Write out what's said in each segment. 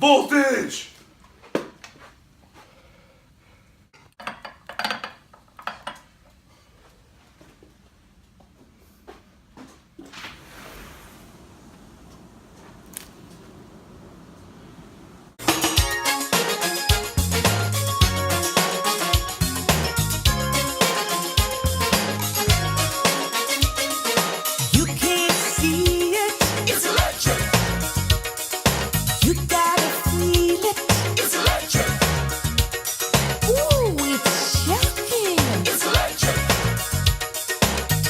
voltage! You can't see it. It's electric. You gotta feel it. It's electric. Ooh, it's shocking. It's electric.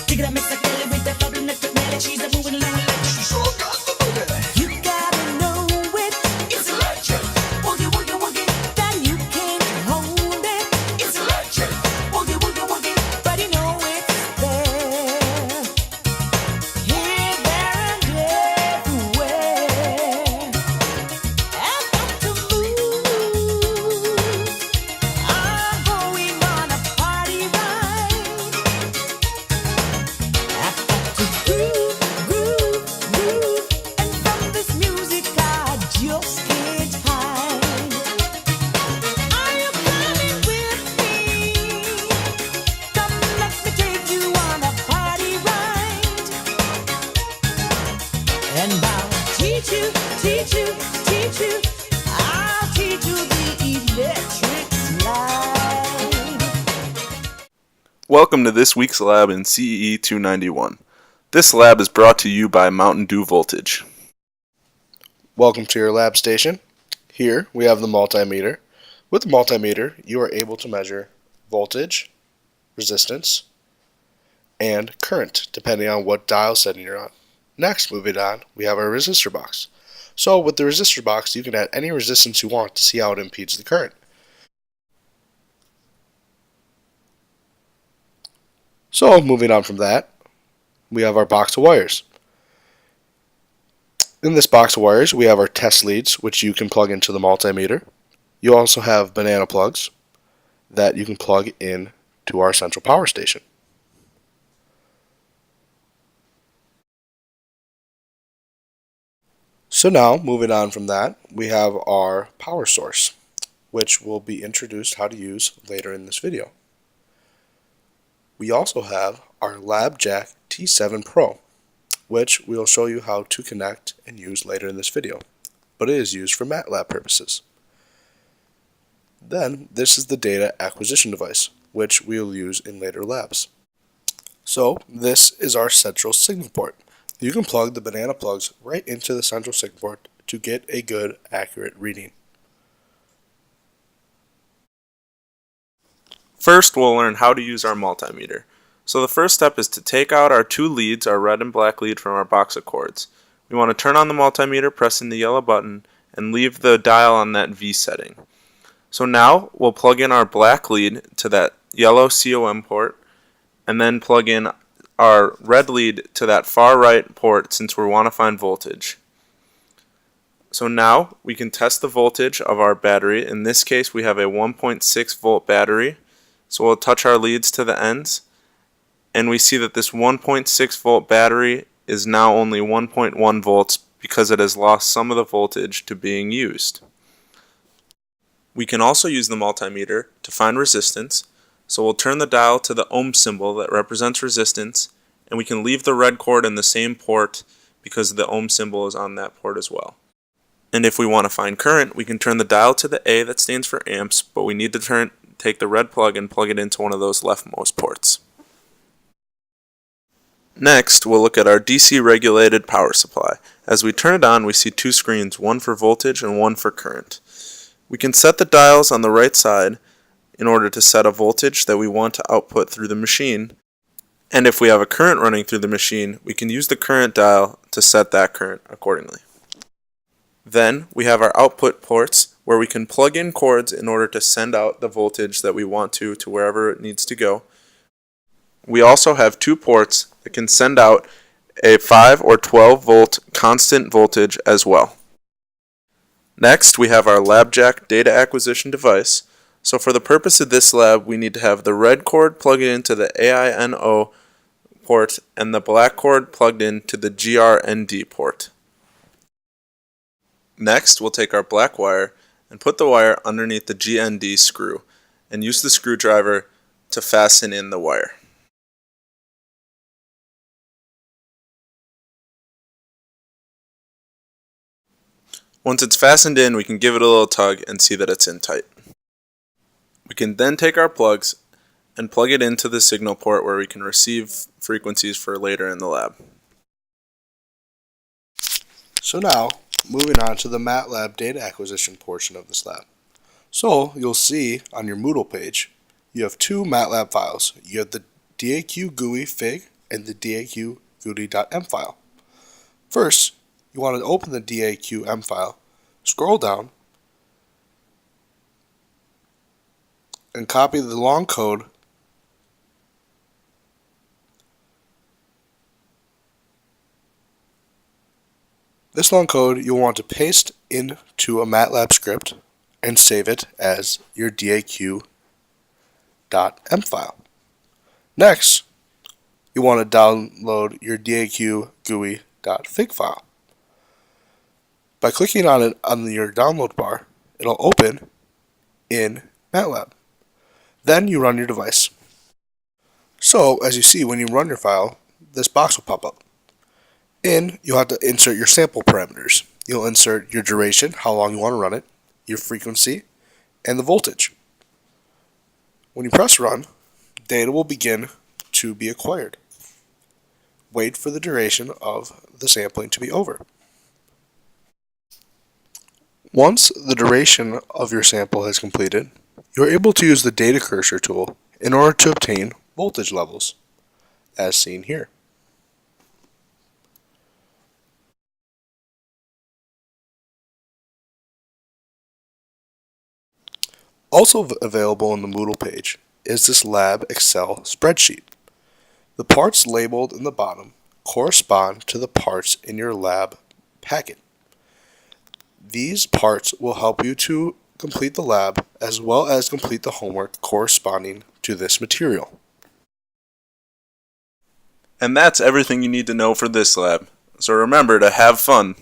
Dig it up, mix it, fill it with that bubble, electric melody. She's a moving along electric. She sure got the boogie. You gotta know it. It's electric. Woogie, woogie, woogie. That you can't hold it. It's electric. Woogie, woogie, woogie. But you know it's there. Here, there, and everywhere. I've got to move. I'm going on a party ride. I've got to groove, groove, groove. And from this music I just can't hide. Are you coming with me? Come, let me take you on a party ride. And I'll teach you, teach you, teach you. I'll teach you the electric slide. Welcome to this week's lab in CEE 291. This lab is brought to you by Mountain Dew Voltage. Welcome to your lab station. Here we have the multimeter. With the multimeter, you are able to measure voltage, resistance, and current, depending on what dial setting you're on. Next, moving on, we have our resistor box. So with the resistor box, you can add any resistance you want to see how it impedes the current. So moving on from that, we have our box of wires. In this box of wires, we have our test leads, which you can plug into the multimeter. You also have banana plugs that you can plug in to our central power station. So now, moving on from that, we have our power source, which will be introduced how to use later in this video. We also have our LabJack T7 Pro, which we'll show you how to connect and use later in this video, but it is used for MATLAB purposes. Then, this is the data acquisition device, which we'll use in later labs. So, this is our central signal port. You can plug the banana plugs right into the central signal port to get a good, accurate reading. First, we'll learn how to use our multimeter. So the first step is to take out our two leads, our red and black lead, from our box of cords. We want to turn on the multimeter, pressing the yellow button, and leave the dial on that V setting. So now we'll plug in our black lead to that yellow COM port, and then plug in our red lead to that far right port since we want to find voltage. So now we can test the voltage of our battery. In this case, we have a 1.6 volt battery. So we'll touch our leads to the ends, and we see that this 1.6 volt battery is now only 1.1 volts because it has lost some of the voltage to being used. We can also use the multimeter to find resistance, so we'll turn the dial to the ohm symbol that represents resistance, and we can leave the red cord in the same port because the ohm symbol is on that port as well. And if we want to find current, we can turn the dial to the A that stands for amps, but we need to take the red plug and plug it into one of those leftmost ports. Next, we'll look at our DC regulated power supply. As we turn it on, we see two screens, one for voltage and one for current. We can set the dials on the right side in order to set a voltage that we want to output through the machine. And if we have a current running through the machine, we can use the current dial to set that current accordingly. Then we have our output ports where we can plug in cords in order to send out the voltage that we want to wherever it needs to go. We also have two ports that can send out a 5 or 12 volt constant voltage as well. Next, we have our LabJack data acquisition device. So for the purpose of this lab, we need to have the red cord plugged into the AINO port and the black cord plugged into the GRND port. Next, we'll take our black wire and put the wire underneath the GND screw and use the screwdriver to fasten in the wire. Once it's fastened in, we can give it a little tug and see that it's in tight. We can then take our plugs and plug it into the signal port where we can receive frequencies for later in the lab. So now, moving on to the MATLAB data acquisition portion of this lab. So you'll see on your Moodle page, you have two MATLAB files. You have the DAQ GUI fig and the DAQ GUI.m file. First, you want to open the DAQ-M file, scroll down, and copy the long code This long code you'll want to paste into a MATLAB script and save it as your DAQ.M file. Next, you want to download your DAQ GUI.fig file. By clicking on it on your download bar, it'll open in MATLAB. Then you run your device. So, as you see, when you run your file, this box will pop up. You'll have to insert your sample parameters. You'll insert your duration, how long you want to run it, your frequency, and the voltage. When you press run, data will begin to be acquired. Wait for the duration of the sampling to be over. Once the duration of your sample has completed, you're able to use the data cursor tool in order to obtain voltage levels, as seen here. Also available on the Moodle page is this Lab Excel spreadsheet. The parts labeled in the bottom correspond to the parts in your lab packet. These parts will help you to complete the lab as well as complete the homework corresponding to this material. And that's everything you need to know for this lab. So remember to have fun.